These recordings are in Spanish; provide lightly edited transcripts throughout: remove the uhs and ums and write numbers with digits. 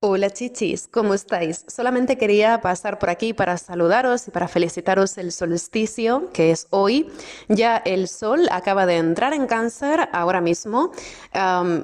Hola chichis, ¿cómo estáis? Solamente quería pasar por aquí para saludaros y para felicitaros el solsticio, que es hoy. Ya el sol acaba de entrar en Cáncer ahora mismo,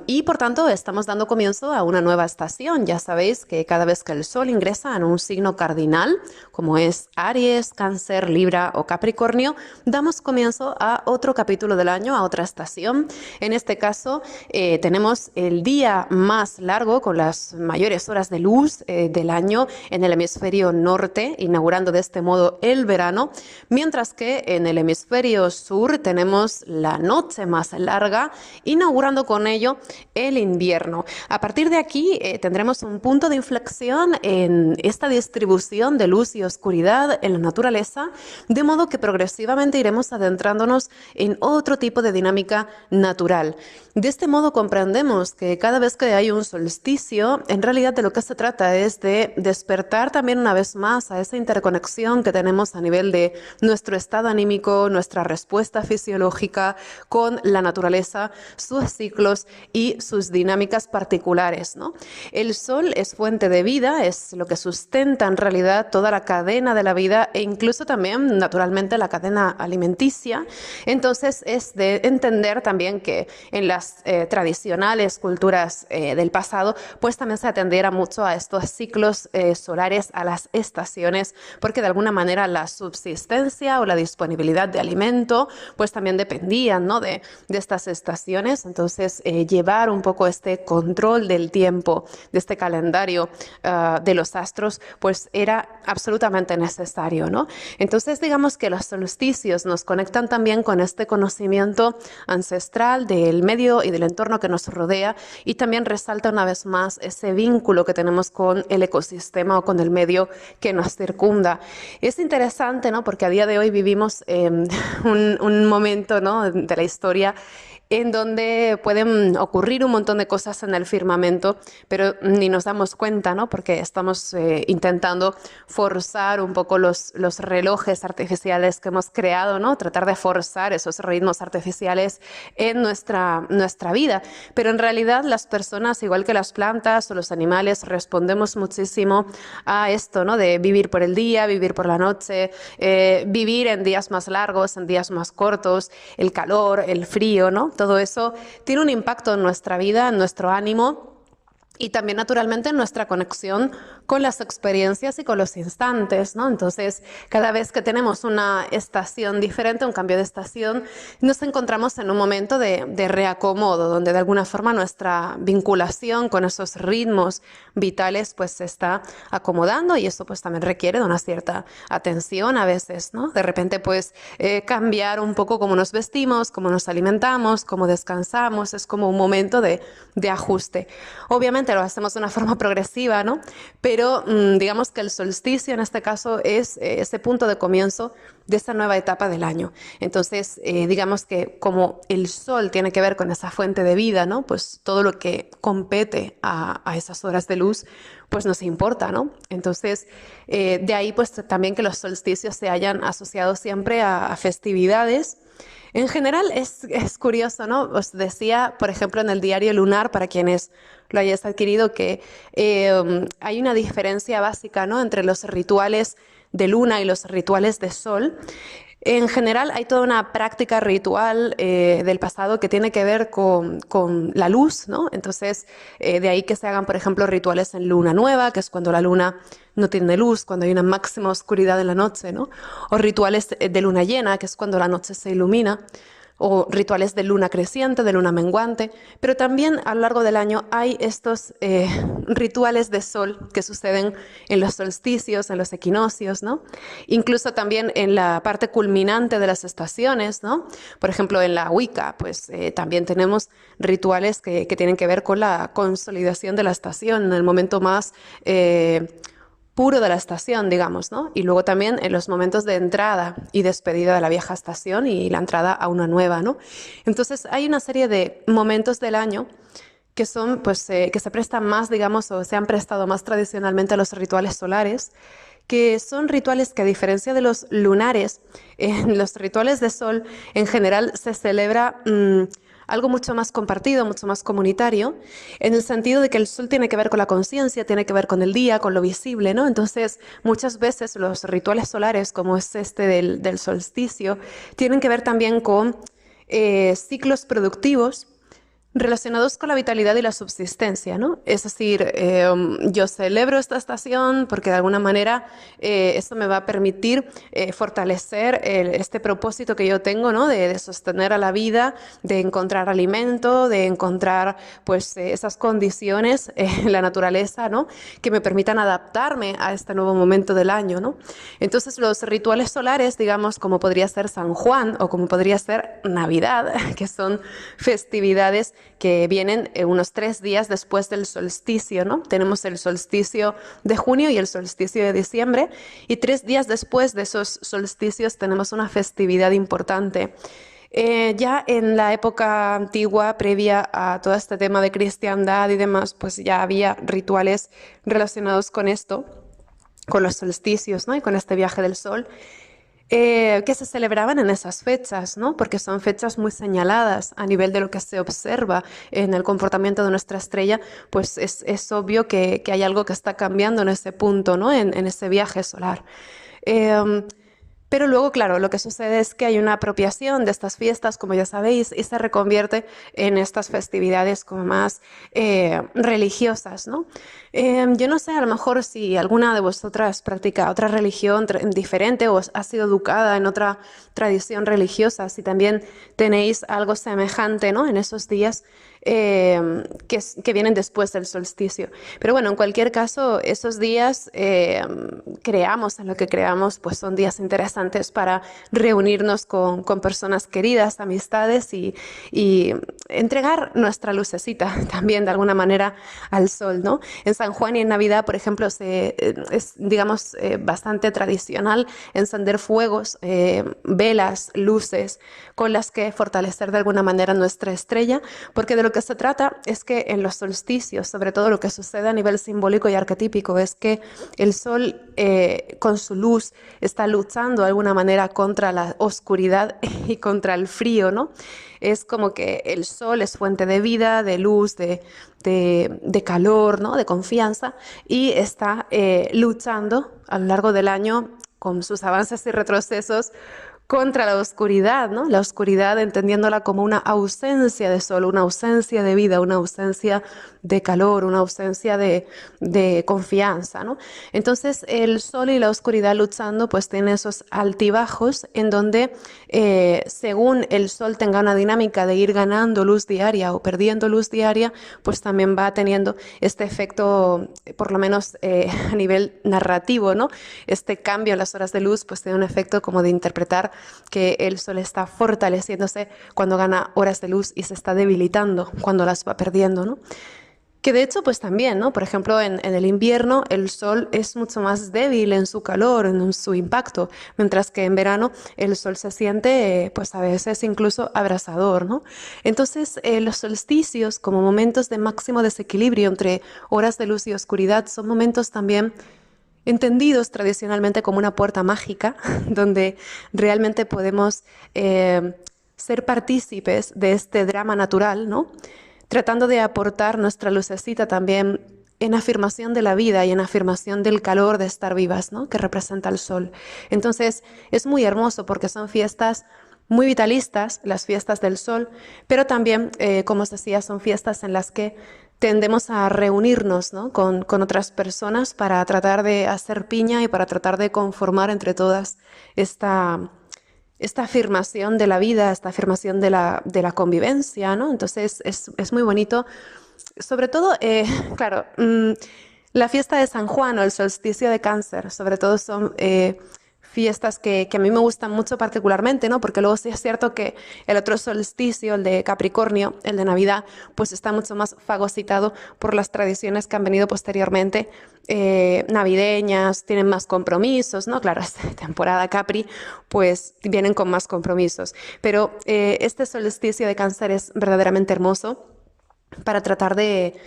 y por tanto estamos dando comienzo a una nueva estación. Ya sabéis que cada vez que el sol ingresa en un signo cardinal, como es Aries, Cáncer, Libra o Capricornio, damos comienzo a otro capítulo del año, a otra estación. En este caso, tenemos el día más largo con las mayores horas de luz del año en el hemisferio norte, inaugurando de este modo el verano, mientras que en el hemisferio sur tenemos la noche más larga, inaugurando con ello el invierno. A partir de aquí tendremos un punto de inflexión en esta distribución de luz y oscuridad en la naturaleza, de modo que progresivamente iremos adentrándonos en otro tipo de dinámica natural. De este modo comprendemos que cada vez que hay un solsticio, en realidad de lo que se trata es de despertar también una vez más a esa interconexión que tenemos a nivel de nuestro estado anímico, nuestra respuesta fisiológica con la naturaleza, sus ciclos y sus dinámicas particulares, ¿no? El sol es fuente de vida, es lo que sustenta en realidad toda la cadena de la vida e incluso también naturalmente la cadena alimenticia. Entonces es de entender también que en las tradicionales culturas del pasado, pues también se atendiera mucho a estos ciclos solares, a las estaciones, porque de alguna manera la subsistencia o la disponibilidad de alimento, pues también dependían, ¿no?, de estas estaciones. Entonces, llevar un poco este control del tiempo, de este calendario de los astros, pues era absolutamente necesario, ¿no? Entonces, digamos que los solsticios nos conectan también con este conocimiento ancestral del medio y del entorno que nos rodea, y también resalta una vez más ese vínculo que tenemos con el ecosistema o con el medio que nos circunda. Es interesante, ¿no?, porque a día de hoy vivimos un momento, ¿no?, de la historia en donde pueden ocurrir un montón de cosas en el firmamento, pero ni nos damos cuenta, ¿no?, porque estamos intentando forzar un poco los relojes artificiales que hemos creado, ¿no?, tratar de forzar esos ritmos artificiales en nuestra vida. Pero en realidad las personas, igual que las plantas o los animales, respondemos muchísimo a esto, ¿no?, de vivir por el día, vivir por la noche, vivir en días más largos, en días más cortos, el calor, el frío, ¿no? Todo eso tiene un impacto en nuestra vida, en nuestro ánimo, y también naturalmente en nuestra conexión con las experiencias y con los instantes, ¿no? Entonces, cada vez que tenemos una estación diferente, un cambio de estación, nos encontramos en un momento de reacomodo, donde de alguna forma nuestra vinculación con esos ritmos vitales pues se está acomodando, y eso pues también requiere de una cierta atención a veces, ¿no? De repente pues cambiar un poco cómo nos vestimos, cómo nos alimentamos, cómo descansamos, es como un momento de ajuste. Obviamente lo hacemos de una forma progresiva, ¿no? Pero digamos que el solsticio en este caso es ese punto de comienzo de esta nueva etapa del año. Entonces, digamos que como el sol tiene que ver con esa fuente de vida, ¿no?, pues todo lo que compete a esas horas de luz, pues nos importa, ¿no? Entonces, de ahí pues también que los solsticios se hayan asociado siempre a festividades. En general es curioso, ¿no? Os decía, por ejemplo, en el diario lunar, para quienes lo hayáis adquirido, que hay una diferencia básica, ¿no?, entre los rituales de luna y los rituales de sol. En general hay toda una práctica ritual del pasado que tiene que ver con la luz, ¿no? Entonces, de ahí que se hagan, por ejemplo, rituales en luna nueva, que es cuando la luna no tiene luz, cuando hay una máxima oscuridad en la noche, ¿no? O rituales de luna llena, que es cuando la noche se ilumina, o rituales de luna creciente, de luna menguante, pero también a lo largo del año hay estos rituales de sol que suceden en los solsticios, en los equinoccios, ¿no? Incluso también en la parte culminante de las estaciones, ¿no? Por ejemplo, en la Wicca, pues también tenemos rituales que tienen que ver con la consolidación de la estación, en el momento más puro de la estación, digamos, ¿no? Y luego también en los momentos de entrada y despedida de la vieja estación y la entrada a una nueva, ¿no? Entonces hay una serie de momentos del año que son, pues, que se prestan más, digamos, o se han prestado más tradicionalmente a los rituales solares, que son rituales que, a diferencia de los lunares, en los rituales de sol en general se celebra algo mucho más compartido, mucho más comunitario, en el sentido de que el sol tiene que ver con la conciencia, tiene que ver con el día, con lo visible, ¿no? Entonces, muchas veces los rituales solares, como es este del solsticio, tienen que ver también con ciclos productivos relacionados con la vitalidad y la subsistencia, ¿no? Es decir, yo celebro esta estación porque de alguna manera esto me va a permitir fortalecer este propósito que yo tengo, ¿no? De sostener a la vida, de encontrar alimento, de encontrar pues esas condiciones en la naturaleza, ¿no? Que me permitan adaptarme a este nuevo momento del año, ¿no? Entonces los rituales solares, digamos, como podría ser San Juan o como podría ser Navidad, que son festividades que vienen unos 3 días después del solsticio, ¿no? Tenemos el solsticio de junio y el solsticio de diciembre, y 3 días después de esos solsticios tenemos una festividad importante. Ya en la época antigua, previa a todo este tema de cristiandad y demás, pues ya había rituales relacionados con esto, con los solsticios, ¿no? Y con este viaje del sol, que se celebraban en esas fechas, ¿no? Porque son fechas muy señaladas a nivel de lo que se observa en el comportamiento de nuestra estrella, pues es obvio que hay algo que está cambiando en ese punto, ¿no? En ese viaje solar. Eh, pero luego, claro, lo que sucede es que hay una apropiación de estas fiestas, como ya sabéis, y se reconvierte en estas festividades como más religiosas, ¿no? Yo no sé, a lo mejor si alguna de vosotras practica otra religión diferente o ha sido educada en otra tradición religiosa, si también tenéis algo semejante, ¿no? En esos días que vienen después del solsticio. Pero bueno, en cualquier caso, esos días, creamos en lo que creamos, pues son días interesantes para reunirnos con personas queridas, amistades y entregar nuestra lucecita también de alguna manera al sol, ¿no? En San Juan y en Navidad, por ejemplo, es, digamos, bastante tradicional encender fuegos, velas, luces, con las que fortalecer de alguna manera nuestra estrella, porque de lo que se trata es que en los solsticios, sobre todo lo que sucede a nivel simbólico y arquetípico, es que el sol con su luz está luchando de alguna manera contra la oscuridad y contra el frío, ¿no? Es como que el sol es fuente de vida, de luz, de calor, ¿no? De confianza, y está luchando a lo largo del año con sus avances y retrocesos contra la oscuridad, ¿no? La oscuridad entendiéndola como una ausencia de sol, una ausencia de vida, una ausencia de calor, una ausencia de confianza, ¿no? Entonces el sol y la oscuridad luchando pues tienen esos altibajos en donde según el sol tenga una dinámica de ir ganando luz diaria o perdiendo luz diaria, pues también va teniendo este efecto, por lo menos a nivel narrativo, ¿no? Este cambio en las horas de luz pues tiene un efecto como de interpretar que el sol está fortaleciéndose cuando gana horas de luz y se está debilitando cuando las va perdiendo, ¿no? Que de hecho, pues también, ¿no? Por ejemplo, en el invierno el sol es mucho más débil en su calor, en su impacto, mientras que en verano el sol se siente, pues a veces incluso abrasador, ¿no? Entonces, los solsticios como momentos de máximo desequilibrio entre horas de luz y oscuridad son momentos también entendidos tradicionalmente como una puerta mágica, donde realmente podemos ser partícipes de este drama natural, ¿no? Tratando de aportar nuestra lucecita también en afirmación de la vida y en afirmación del calor de estar vivas, ¿no? Que representa el sol. Entonces, es muy hermoso porque son fiestas muy vitalistas, las fiestas del sol, pero también, como os decía, son fiestas en las que tendemos a reunirnos, ¿no? con otras personas para tratar de hacer piña y para tratar de conformar entre todas esta afirmación de la vida, esta afirmación de la convivencia, ¿no? Entonces es muy bonito. Sobre todo, claro, la fiesta de San Juan o el solsticio de Cáncer, sobre todo son fiestas que a mí me gustan mucho particularmente, ¿no? Porque luego sí es cierto que el otro solsticio, el de Capricornio, el de Navidad, pues está mucho más fagocitado por las tradiciones que han venido posteriormente, navideñas, tienen más compromisos, ¿no? Claro, es temporada Capri, pues vienen con más compromisos. Pero este solsticio de Cáncer es verdaderamente hermoso para tratar de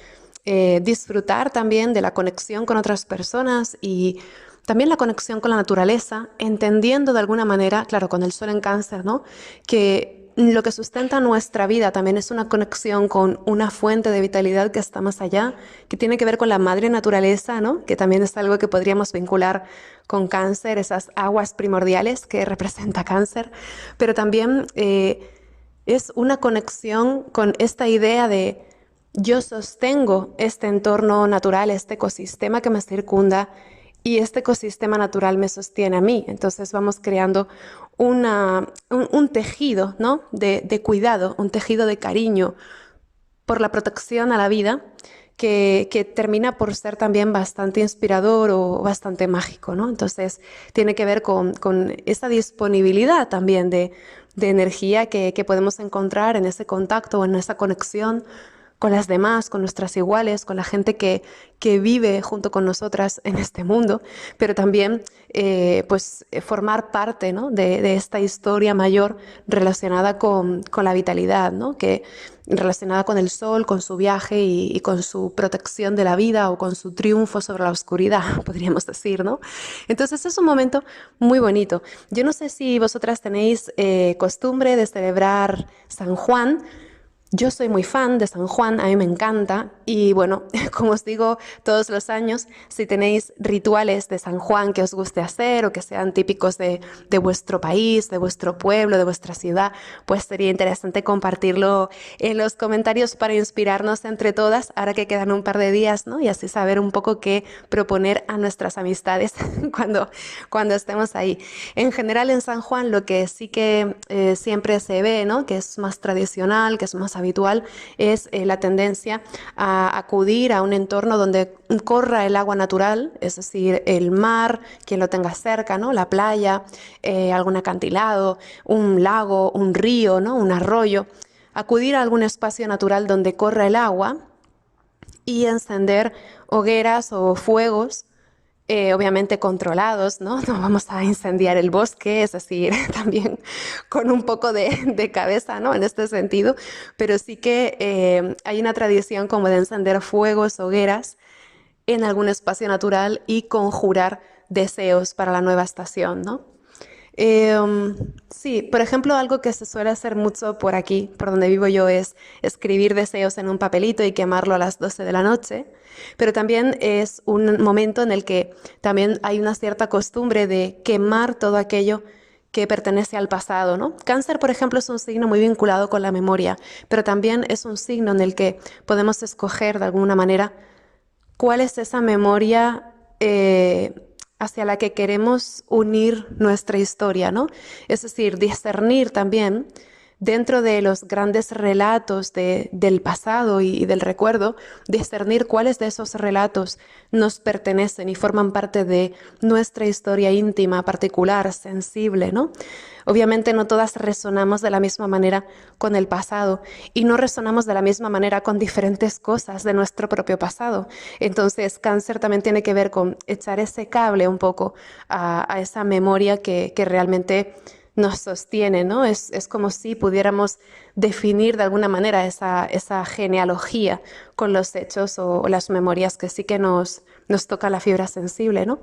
disfrutar también de la conexión con otras personas y también la conexión con la naturaleza, entendiendo de alguna manera, claro, con el sol en Cáncer, ¿no? Que lo que sustenta nuestra vida también es una conexión con una fuente de vitalidad que está más allá, que tiene que ver con la madre naturaleza, ¿no? Que también es algo que podríamos vincular con cáncer, esas aguas primordiales que representa cáncer, pero también es una conexión con esta idea de yo sostengo este entorno natural, este ecosistema que me circunda y este ecosistema natural me sostiene a mí. Entonces vamos creando un tejido, ¿no? de cuidado, un tejido de cariño por la protección a la vida que termina por ser también bastante inspirador o bastante mágico, ¿no? Entonces tiene que ver con esa disponibilidad también de energía que podemos encontrar en ese contacto o en esa conexión con las demás, con nuestras iguales, con la gente que vive junto con nosotras en este mundo, pero también formar parte, ¿no? de esta historia mayor relacionada con la vitalidad, ¿no? Que relacionada con el sol, con su viaje y con su protección de la vida o con su triunfo sobre la oscuridad, podríamos decir, ¿no? Entonces es un momento muy bonito. Yo no sé si vosotras tenéis costumbre de celebrar San Juan. Yo soy muy fan de San Juan, a mí me encanta y bueno, como os digo todos los años, si tenéis rituales de San Juan que os guste hacer o que sean típicos de vuestro país, de vuestro pueblo, de vuestra ciudad, pues sería interesante compartirlo en los comentarios para inspirarnos entre todas, ahora que quedan un par de días, ¿no? Y así saber un poco qué proponer a nuestras amistades cuando estemos ahí. En general en San Juan lo que sí que siempre se ve, ¿no? Que es más tradicional, que es más habitual, es la tendencia a acudir a un entorno donde corra el agua natural, es decir, el mar, quien lo tenga cerca, ¿no? La playa, algún acantilado, un lago, un río, ¿no? Un arroyo. Acudir a algún espacio natural donde corra el agua y encender hogueras o fuegos obviamente controlados, ¿no? No vamos a incendiar el bosque, es decir, también con un poco de cabeza, ¿no? En este sentido, pero sí que hay una tradición como de encender fuegos, hogueras en algún espacio natural y conjurar deseos para la nueva estación, ¿no? Sí, por ejemplo, algo que se suele hacer mucho por aquí, por donde vivo yo, es escribir deseos en un papelito y quemarlo a las 12 de la noche, pero también es un momento en el que también hay una cierta costumbre de quemar todo aquello que pertenece al pasado, ¿no? Cáncer, por ejemplo, es un signo muy vinculado con la memoria, pero también es un signo en el que podemos escoger de alguna manera cuál es esa memoria hacia la que queremos unir nuestra historia, ¿no? Es decir, discernir también dentro de los grandes relatos del pasado y del recuerdo, discernir cuáles de esos relatos nos pertenecen y forman parte de nuestra historia íntima, particular, sensible, ¿no? Obviamente no todas resonamos de la misma manera con el pasado y no resonamos de la misma manera con diferentes cosas de nuestro propio pasado. Entonces, cáncer también tiene que ver con echar ese cable un poco a esa memoria que realmente nos sostiene, ¿no? Es como si pudiéramos definir de alguna manera esa genealogía con los hechos o las memorias que sí que nos toca la fibra sensible, ¿no?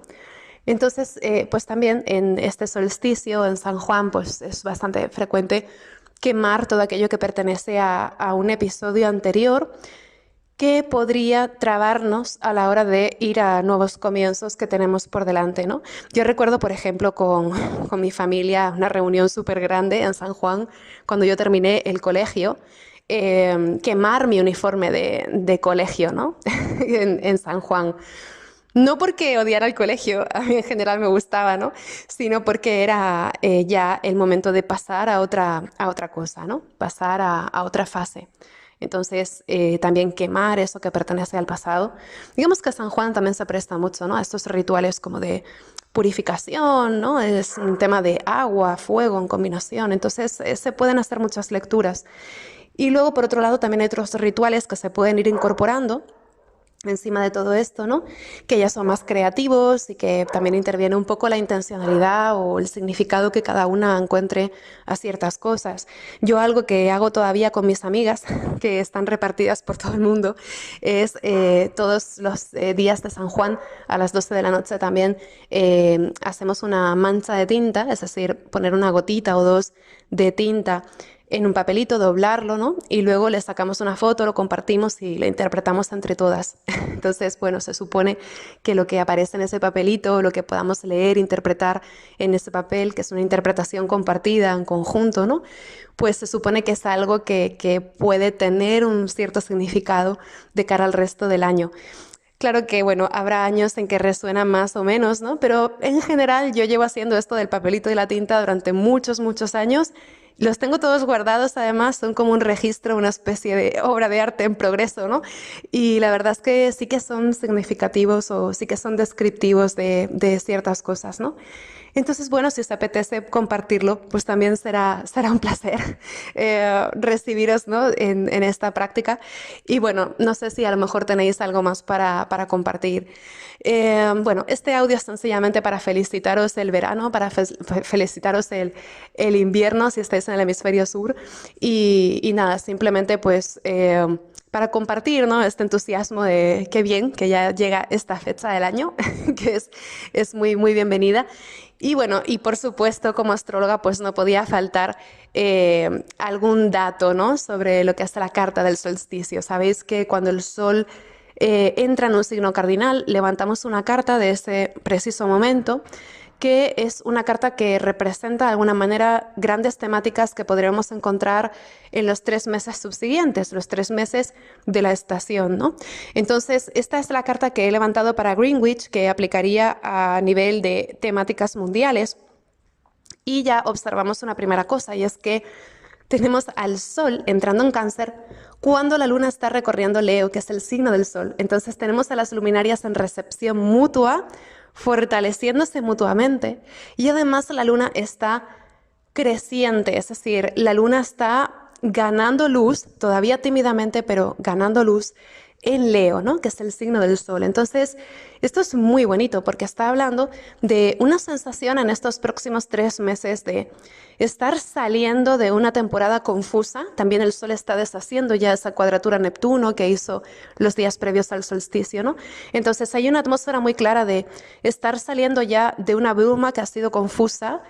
Entonces, pues también en este solsticio, en San Juan, pues es bastante frecuente quemar todo aquello que pertenece a un episodio anterior que podría trabarnos a la hora de ir a nuevos comienzos que tenemos por delante, ¿no? Yo recuerdo, por ejemplo, con mi familia, una reunión súper grande en San Juan, cuando yo terminé el colegio, quemar mi uniforme de colegio, ¿no? en San Juan. No porque odiara el colegio, a mí en general me gustaba, ¿no? Sino porque era ya el momento de pasar a otra cosa, ¿no? Pasar a otra fase. Entonces, también quemar eso que pertenece al pasado. Digamos que San Juan también se presta mucho, ¿no? A estos rituales como de purificación, ¿no? Es un tema de agua, fuego en combinación. Entonces, se pueden hacer muchas lecturas. Y luego, por otro lado, también hay otros rituales que se pueden ir incorporando encima de todo esto, ¿no? Que ya son más creativos y que también interviene un poco la intencionalidad o el significado que cada una encuentre a ciertas cosas. Yo algo que hago todavía con mis amigas, que están repartidas por todo el mundo, es todos los días de San Juan a las 12 de la noche también hacemos una mancha de tinta, es decir, poner una gotita o dos de tinta en un papelito, doblarlo, ¿no? Y luego le sacamos una foto, lo compartimos y lo interpretamos entre todas. Entonces, bueno, se supone que lo que aparece en ese papelito, lo que podamos leer, interpretar en ese papel, que es una interpretación compartida en conjunto, ¿no? Pues se supone que es algo que puede tener un cierto significado de cara al resto del año. Claro que, bueno, habrá años en que resuena más o menos, ¿no? Pero en general yo llevo haciendo esto del papelito y la tinta durante muchos, muchos años. Los tengo todos guardados, además, son como un registro, una especie de obra de arte en progreso, ¿no? Y la verdad es que sí que son significativos o sí que son descriptivos de ciertas cosas, ¿no? Entonces, bueno, si os apetece compartirlo, pues también será un placer recibiros, ¿no? en esta práctica. Y bueno, no sé si a lo mejor tenéis algo más para compartir. Bueno, este audio es sencillamente para felicitaros el verano, para felicitaros el invierno si estáis en el hemisferio sur. Y nada, simplemente pues para compartir, ¿no? Este entusiasmo de qué bien que ya llega esta fecha del año, que es muy, muy bienvenida. Y bueno, y por supuesto, como astróloga, pues no podía faltar algún dato, ¿no? Sobre lo que hace la carta del solsticio. Sabéis que cuando el sol entra en un signo cardinal, levantamos una carta de ese preciso momento, que es una carta que representa de alguna manera grandes temáticas que podríamos encontrar en los 3 meses subsiguientes, los 3 meses de la estación, ¿no? Entonces, esta es la carta que he levantado para Greenwich, que aplicaría a nivel de temáticas mundiales. Y ya observamos una primera cosa, y es que tenemos al Sol entrando en Cáncer cuando la Luna está recorriendo Leo, que es el signo del Sol. Entonces tenemos a las luminarias en recepción mutua, fortaleciéndose mutuamente, y además la Luna está creciente, es decir, la Luna está ganando luz, todavía tímidamente, pero ganando luz en Leo, ¿no? Que es el signo del Sol. Entonces, esto es muy bonito porque está hablando de una sensación en estos próximos 3 meses de estar saliendo de una temporada confusa. También el Sol está deshaciendo ya esa cuadratura Neptuno que hizo los días previos al solsticio, ¿no? Entonces, hay una atmósfera muy clara de estar saliendo ya de una bruma que ha sido confusa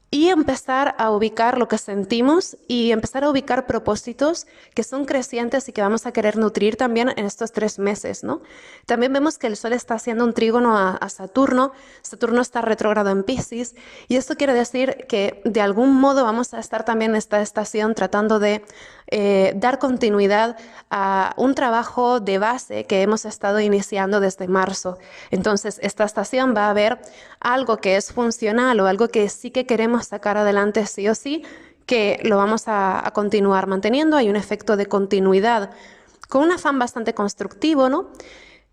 y empezar a ubicar lo que sentimos y empezar a ubicar propósitos que son crecientes y que vamos a querer nutrir también en estos 3 meses, ¿no? También vemos que el Sol está haciendo un trígono a Saturno. Saturno está retrógrado en Piscis, y esto quiere decir que de algún modo vamos a estar también en esta estación tratando de dar continuidad a un trabajo de base que hemos estado iniciando desde marzo. Entonces, esta estación va a haber algo que es funcional o algo que sí que queremos sacar adelante sí o sí, que lo vamos a continuar manteniendo. Hay un efecto de continuidad con un afán bastante constructivo, ¿no?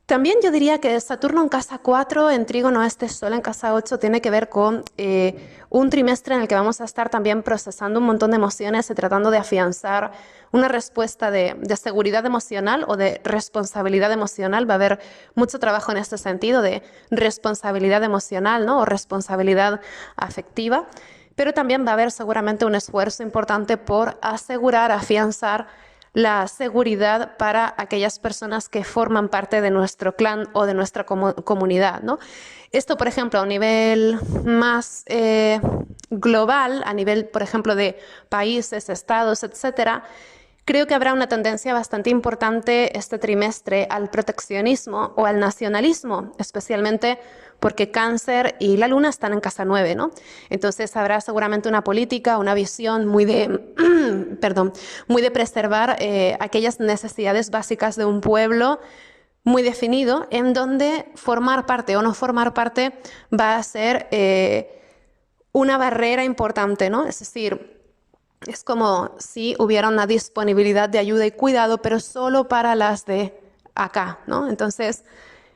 También yo diría que Saturno en casa 4, en trígono a este Sol en casa 8, tiene que ver con un trimestre en el que vamos a estar también procesando un montón de emociones y tratando de afianzar una respuesta de seguridad emocional o de responsabilidad emocional. Va a haber mucho trabajo en este sentido de responsabilidad emocional, ¿no? O responsabilidad afectiva. Pero también va a haber seguramente un esfuerzo importante por asegurar, afianzar la seguridad para aquellas personas que forman parte de nuestro clan o de nuestra comunidad, ¿no? Esto, por ejemplo, a un nivel más global, a nivel, por ejemplo, de países, estados, etcétera. Creo que habrá una tendencia bastante importante este trimestre al proteccionismo o al nacionalismo, especialmente porque Cáncer y la Luna están en casa 9, ¿no? Entonces habrá seguramente una política, una visión muy de, perdón, muy de preservar aquellas necesidades básicas de un pueblo muy definido, en donde formar parte o no formar parte va a ser una barrera importante, ¿no? Es decir, es como si hubiera una disponibilidad de ayuda y cuidado, pero solo para las de acá, ¿no? Entonces,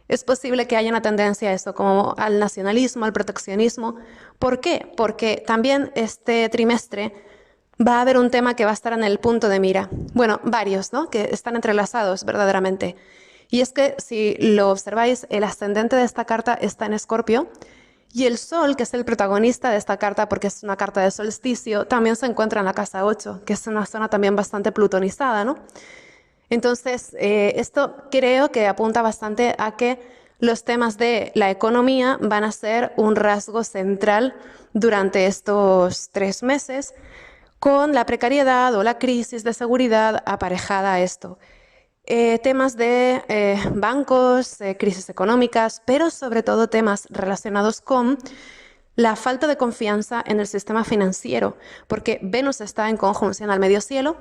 es posible que haya una tendencia a eso, como al nacionalismo, al proteccionismo. ¿Por qué? Porque también este trimestre va a haber un tema que va a estar en el punto de mira. Bueno, varios, ¿no? Que están entrelazados verdaderamente. Y es que si lo observáis, el ascendente de esta carta está en Escorpio, y el Sol, que es el protagonista de esta carta porque es una carta de solsticio, también se encuentra en la casa 8, que es una zona también bastante plutonizada, ¿no? Entonces, esto creo que apunta bastante a que los temas de la economía van a ser un rasgo central durante estos 3 meses, con la precariedad o la crisis de seguridad aparejada a esto. Temas de bancos, crisis económicas, pero sobre todo temas relacionados con la falta de confianza en el sistema financiero, porque Venus está en conjunción al medio cielo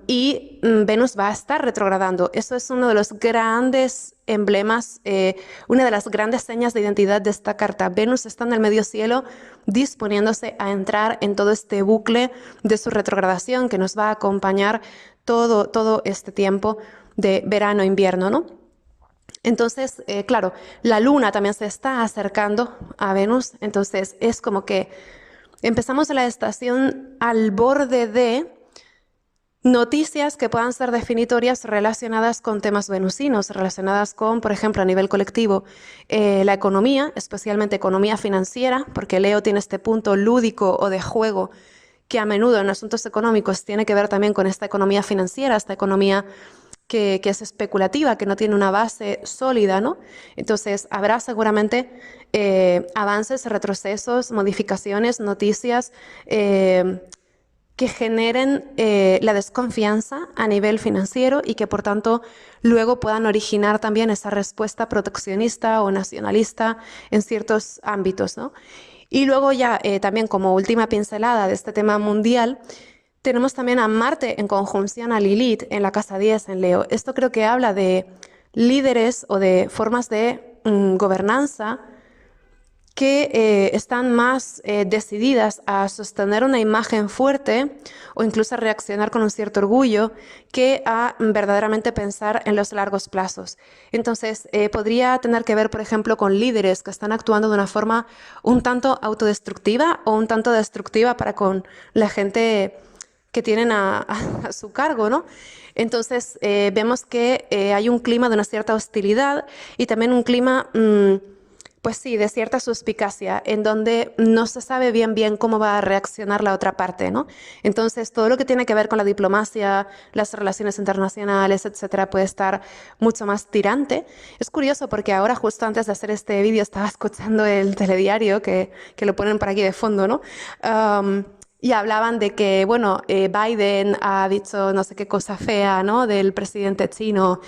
y Venus va a estar retrogradando. Eso es uno de los grandes emblemas, una de las grandes señas de identidad de esta carta. Venus está en el medio cielo disponiéndose a entrar en todo este bucle de su retrogradación que nos va a acompañar todo este tiempo de verano-invierno, ¿no? Entonces, claro, la luna también se está acercando a Venus, entonces es como que empezamos la estación al borde de noticias que puedan ser definitorias relacionadas con temas venusinos, relacionadas con, por ejemplo, a nivel colectivo, la economía, especialmente economía financiera, porque Leo tiene este punto lúdico o de juego que a menudo en asuntos económicos tiene que ver también con esta economía financiera, esta economía que es especulativa, que no tiene una base sólida, ¿no? Entonces, habrá seguramente avances, retrocesos, modificaciones, noticias que generen la desconfianza a nivel financiero y que, por tanto, luego puedan originar también esa respuesta proteccionista o nacionalista en ciertos ámbitos, ¿no? Y luego ya, también como última pincelada de este tema mundial, tenemos también a Marte en conjunción a Lilith en la casa 10 en Leo. Esto creo que habla de líderes o de formas de gobernanza que están más decididas a sostener una imagen fuerte o incluso a reaccionar con un cierto orgullo que a verdaderamente pensar en los largos plazos. Entonces, podría tener que ver, por ejemplo, con líderes que están actuando de una forma un tanto autodestructiva o un tanto destructiva para con la gente que tienen a su cargo, ¿no? Entonces, vemos que hay un clima de una cierta hostilidad y también un clima pues sí, de cierta suspicacia, en donde no se sabe bien cómo va a reaccionar la otra parte, ¿no? Entonces, todo lo que tiene que ver con la diplomacia, las relaciones internacionales, etcétera, puede estar mucho más tirante. Es curioso porque ahora, justo antes de hacer este vídeo, estaba escuchando el telediario, que lo ponen por aquí de fondo, ¿no? Y hablaban de que, bueno, Biden ha dicho no sé qué cosa fea, ¿no? Del presidente chino,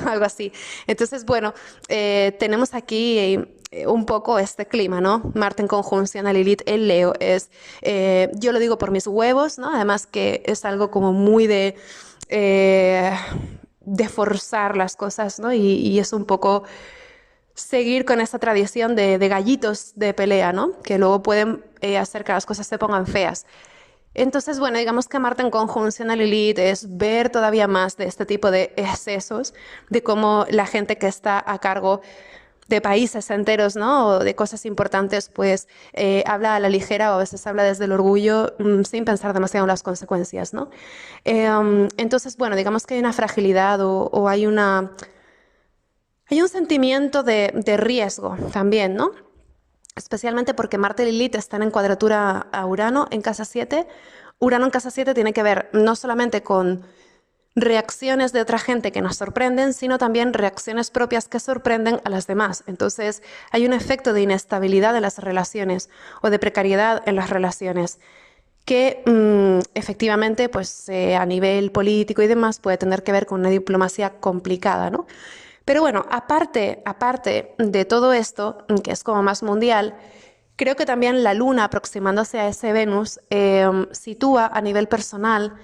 algo así. Entonces, bueno, tenemos aquí un poco este clima, ¿no? Marte en conjunción a Lilith en Leo es, yo lo digo por mis huevos, ¿no? Además que es algo como muy eh, de forzar las cosas, ¿no? Y es un poco seguir con esa tradición de gallitos de pelea, ¿no? Que luego pueden hacer que las cosas se pongan feas. Entonces, bueno, digamos que Marte en conjunción a Lilith es ver todavía más de este tipo de excesos, de cómo la gente que está a cargo de países enteros, ¿no? O de cosas importantes, pues habla a la ligera o a veces habla desde el orgullo sin pensar demasiado en las consecuencias, ¿no? Entonces, bueno, digamos que hay una fragilidad o hay un sentimiento de riesgo también, ¿no? Especialmente porque Marte y Lilith están en cuadratura a Urano en casa 7. Urano en casa 7 tiene que ver no solamente con reacciones de otra gente que nos sorprenden, sino también reacciones propias que sorprenden a las demás. Entonces, hay un efecto de inestabilidad de las relaciones o de precariedad en las relaciones que efectivamente, pues a nivel político y demás puede tener que ver con una diplomacia complicada, ¿no? Pero bueno, aparte de todo esto, que es como más mundial, creo que también la Luna, aproximándose a ese Venus, sitúa a nivel personal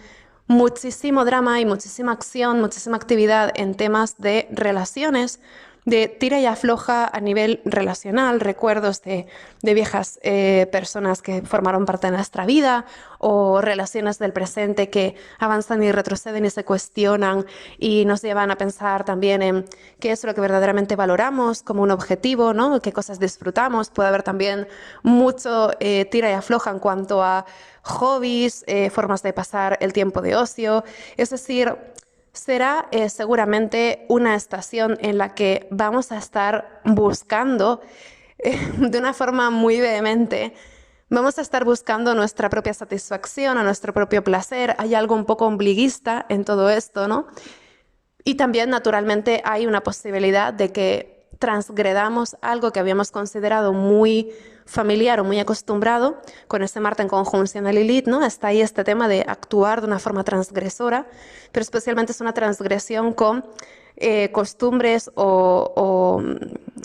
muchísimo drama y muchísima acción, muchísima actividad en temas de relaciones, de tira y afloja a nivel relacional, recuerdos de viejas personas que formaron parte de nuestra vida o relaciones del presente que avanzan y retroceden y se cuestionan y nos llevan a pensar también en qué es lo que verdaderamente valoramos como un objetivo, ¿no? Qué cosas disfrutamos. Puede haber también mucho tira y afloja en cuanto a hobbies, formas de pasar el tiempo de ocio, es decir, será seguramente una estación en la que vamos a estar buscando de una forma muy vehemente, vamos a estar buscando nuestra propia satisfacción, a nuestro propio placer. Hay algo un poco ombliguista en todo esto, ¿no? Y también, naturalmente, hay una posibilidad de que transgredamos algo que habíamos considerado muy familiar o muy acostumbrado, con ese Marte en conjunción a Lilith, ¿no? Está ahí este tema de actuar de una forma transgresora, pero especialmente es una transgresión con costumbres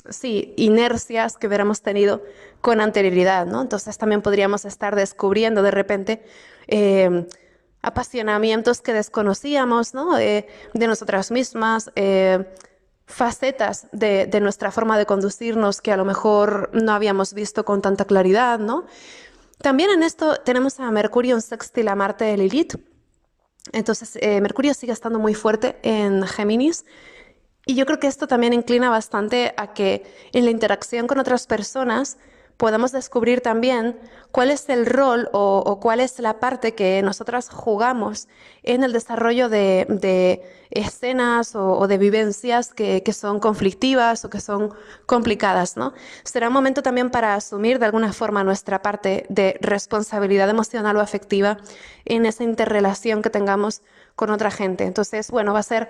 sí, inercias que hubiéramos tenido con anterioridad, ¿no? Entonces también podríamos estar descubriendo de repente apasionamientos que desconocíamos, ¿no? De nosotras mismas, facetas de nuestra forma de conducirnos que a lo mejor no habíamos visto con tanta claridad, ¿no? También en esto tenemos a Mercurio en sextil a Marte de Lilith. Entonces, Mercurio sigue estando muy fuerte en Géminis. Y yo creo que esto también inclina bastante a que en la interacción con otras personas podamos descubrir también cuál es el rol o cuál es la parte que nosotras jugamos en el desarrollo de escenas o de vivencias que son conflictivas o que son complicadas, ¿no? Será un momento también para asumir de alguna forma nuestra parte de responsabilidad emocional o afectiva en esa interrelación que tengamos con otra gente. Entonces, bueno, va a ser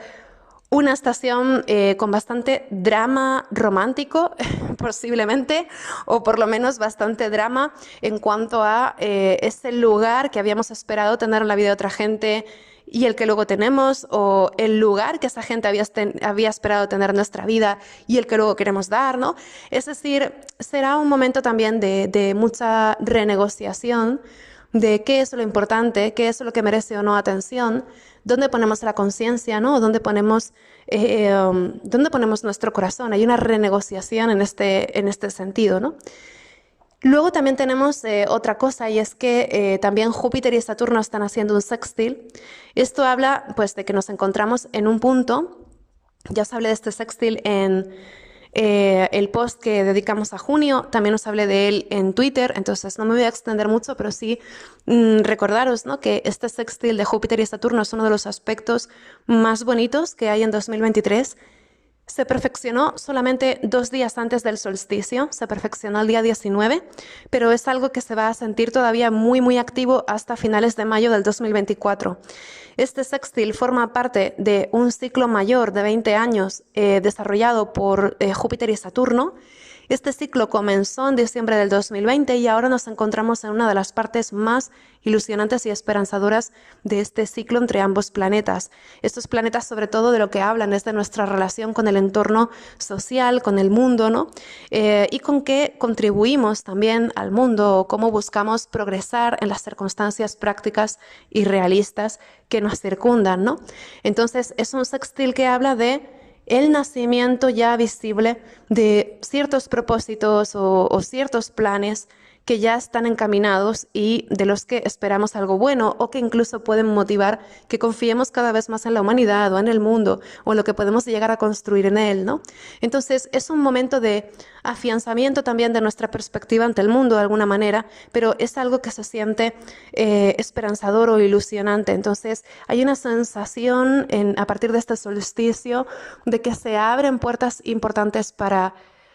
una estación con bastante drama romántico, posiblemente, o por lo menos bastante drama en cuanto a ese lugar que habíamos esperado tener en la vida de otra gente y el que luego tenemos, o el lugar que esa gente había esperado tener en nuestra vida y el que luego queremos dar, ¿no? Es decir, será un momento también de mucha renegociación de qué es lo importante, qué es lo que merece o no atención, dónde ponemos la conciencia, ¿no? Dónde ponemos nuestro corazón. Hay una renegociación en este sentido, ¿no? Luego también tenemos otra cosa y es que también Júpiter y Saturno están haciendo un sextil. Esto habla pues de que nos encontramos en un punto, ya os hablé de este sextil en el post que dedicamos a junio, también os hablé de él en Twitter, entonces no me voy a extender mucho, pero sí recordaros, ¿no?, que este sextil de Júpiter y Saturno es uno de los aspectos más bonitos que hay en 2023. Se perfeccionó solamente 2 días antes del solsticio, se perfeccionó el día 19, pero es algo que se va a sentir todavía muy, muy activo hasta finales de mayo del 2024. Este sextil forma parte de un ciclo mayor de 20 años desarrollado por Júpiter y Saturno. Este ciclo comenzó en diciembre del 2020 y ahora nos encontramos en una de las partes más ilusionantes y esperanzadoras de este ciclo entre ambos planetas. Estos planetas, sobre todo, de lo que hablan es de nuestra relación con el entorno social, con el mundo, ¿no? Y con qué contribuimos también al mundo, o cómo buscamos progresar en las circunstancias prácticas y realistas que nos circundan, ¿no? Entonces, es un sextil que habla de el nacimiento ya visible de ciertos propósitos o ciertos planes que ya están encaminados y de los que esperamos algo bueno o que incluso pueden motivar que confiemos cada vez más en la humanidad o en el mundo o en lo que podemos llegar a construir en él, ¿no? Entonces es un momento de afianzamiento también de nuestra perspectiva ante el mundo de alguna manera, pero es algo que se siente esperanzador o ilusionante. Entonces hay una sensación a partir de este solsticio de que se abren puertas importantes para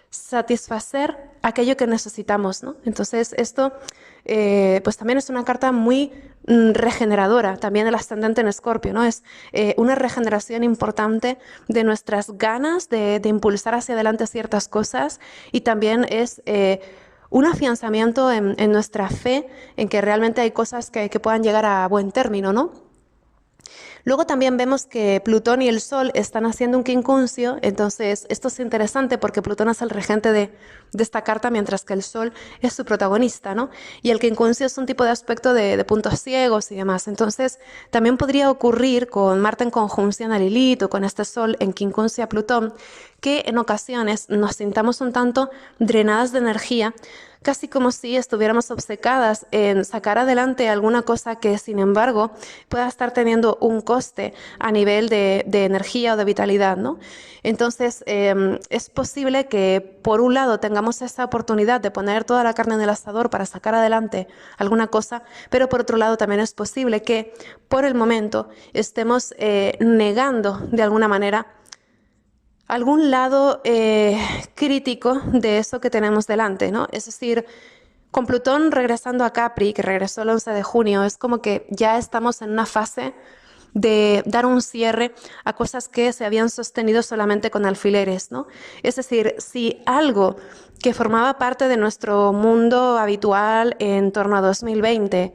satisfacer aquello que necesitamos, ¿no? Entonces esto pues también es una carta muy regeneradora, también el ascendente en Escorpio, ¿no? Es una regeneración importante de nuestras ganas de impulsar hacia adelante ciertas cosas y también es un afianzamiento en nuestra fe en que realmente hay cosas que puedan llegar a buen término, ¿no? Luego también vemos que Plutón y el Sol están haciendo un quincuncio, entonces esto es interesante porque Plutón es el regente de esta carta, mientras que el Sol es su protagonista, ¿no? Y el quincuncio es un tipo de aspecto de puntos ciegos y demás. Entonces también podría ocurrir con Marte en conjunción a Lilith o con este Sol en quincuncio a Plutón, que en ocasiones nos sintamos un tanto drenadas de energía, casi como si estuviéramos obcecadas en sacar adelante alguna cosa que, sin embargo, pueda estar teniendo un coste a nivel de energía o de vitalidad, ¿no? Entonces, es posible que, por un lado, tengamos esa oportunidad de poner toda la carne en el asador para sacar adelante alguna cosa, pero por otro lado también es posible que, por el momento, estemos negando de alguna manera algún lado crítico de eso que tenemos delante, ¿no? Es decir, con Plutón regresando a Capri, que regresó el 11 de junio, es como que ya estamos en una fase de dar un cierre a cosas que se habían sostenido solamente con alfileres, ¿no? Es decir, si algo que formaba parte de nuestro mundo habitual en torno a 2020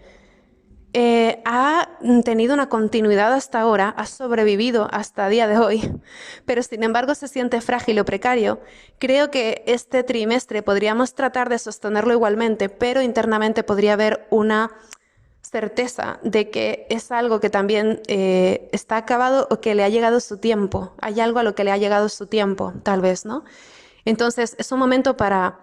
ha tenido una continuidad hasta ahora, ha sobrevivido hasta el día de hoy, pero sin embargo se siente frágil o precario. Creo que este trimestre podríamos tratar de sostenerlo igualmente, pero internamente podría haber una certeza de que es algo que también está acabado o que le ha llegado su tiempo. Hay algo a lo que le ha llegado su tiempo, tal vez, ¿no? Entonces es un momento para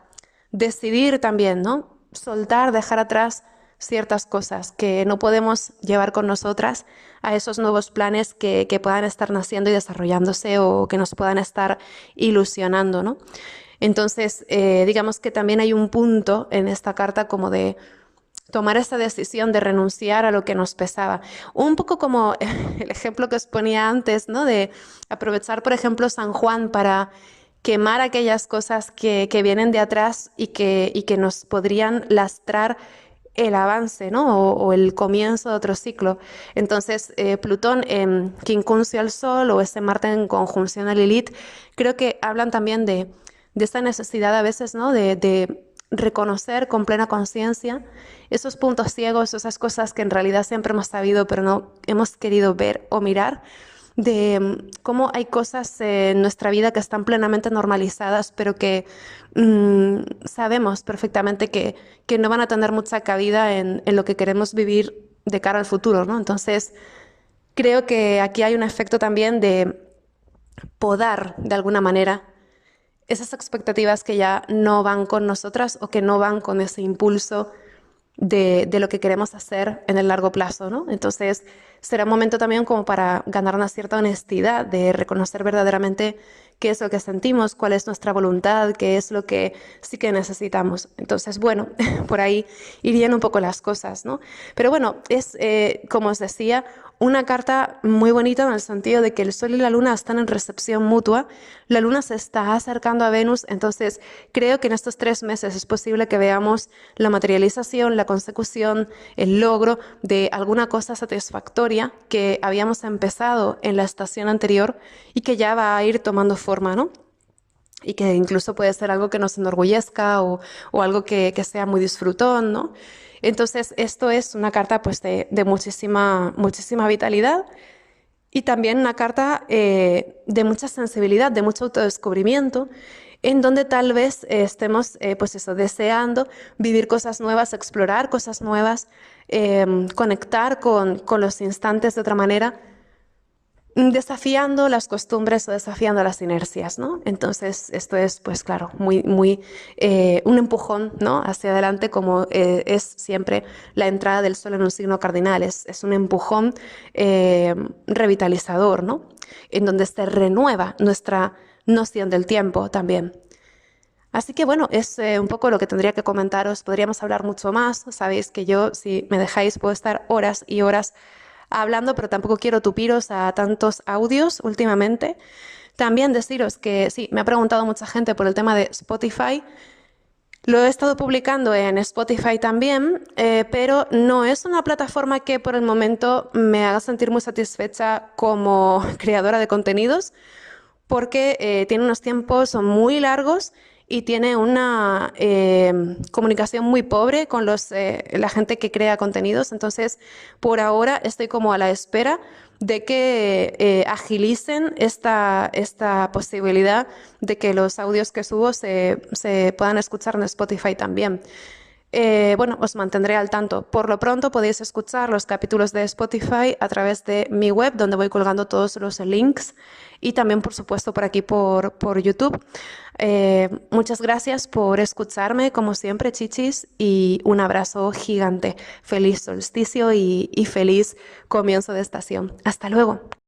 decidir también, ¿no? Soltar, dejar atrás ciertas cosas que no podemos llevar con nosotras a esos nuevos planes que puedan estar naciendo y desarrollándose o que nos puedan estar ilusionando, ¿no? Entonces, digamos que también hay un punto en esta carta como de tomar esa decisión de renunciar a lo que nos pesaba. Un poco como el ejemplo que os ponía antes, ¿no? De aprovechar, por ejemplo, San Juan para quemar aquellas cosas que vienen de atrás y que nos podrían lastrar el avance, ¿no? O el comienzo de otro ciclo. Entonces, Plutón en quincuncio al Sol o ese Marte en conjunción a Lilith, creo que hablan también de esta necesidad a veces, ¿no? De reconocer con plena conciencia esos puntos ciegos, esas cosas que en realidad siempre hemos sabido, pero no hemos querido ver o mirar, de cómo hay cosas en nuestra vida que están plenamente normalizadas, pero que sabemos perfectamente que no van a tener mucha cabida en lo que queremos vivir de cara al futuro, ¿no? Entonces, creo que aquí hay un efecto también de podar, de alguna manera, esas expectativas que ya no van con nosotras o que no van con ese impulso de lo que queremos hacer en el largo plazo, ¿no? Entonces, será un momento también como para ganar una cierta honestidad, de reconocer verdaderamente qué es lo que sentimos, cuál es nuestra voluntad, qué es lo que sí que necesitamos. Entonces, bueno, por ahí irían un poco las cosas, ¿no? Pero bueno, es, como os decía, una carta muy bonita en el sentido de que el Sol y la Luna están en recepción mutua, la Luna se está acercando a Venus, entonces creo que en estos 3 meses es posible que veamos la materialización, la consecución, el logro de alguna cosa satisfactoria que habíamos empezado en la estación anterior y que ya va a ir tomando forma, ¿no? Y que incluso puede ser algo que nos enorgullezca o algo que sea muy disfrutón, ¿no? Entonces, esto es una carta pues, de muchísima, muchísima vitalidad y también una carta de mucha sensibilidad, de mucho autodescubrimiento, en donde tal vez estemos, pues eso, deseando vivir cosas nuevas, explorar cosas nuevas, conectar con los instantes de otra manera, desafiando las costumbres o desafiando las inercias, ¿no? Entonces, esto es, pues claro, muy un empujón, ¿no? Hacia adelante, como es siempre la entrada del Sol en un signo cardinal. Es un empujón revitalizador, ¿no? En donde se renueva nuestra noción del tiempo también. Así que bueno, es un poco lo que tendría que comentaros. Podríamos hablar mucho más. Sabéis que yo, si me dejáis, puedo estar horas y horas hablando, pero tampoco quiero tupiros a tantos audios últimamente. También deciros que sí, me ha preguntado mucha gente por el tema de Spotify. Lo he estado publicando en Spotify también, pero no es una plataforma que por el momento me haga sentir muy satisfecha como creadora de contenidos, porque tiene unos tiempos muy largos y tiene una comunicación muy pobre con la gente que crea contenidos. Entonces, por ahora estoy como a la espera de que agilicen esta posibilidad de que los audios que subo se puedan escuchar en Spotify también. Bueno, os mantendré al tanto. Por lo pronto podéis escuchar los capítulos de Spotify a través de mi web, donde voy colgando todos los links, y también, por supuesto, por aquí por YouTube. Muchas gracias por escucharme, como siempre, chichis, y un abrazo gigante. Feliz solsticio y feliz comienzo de estación. Hasta luego.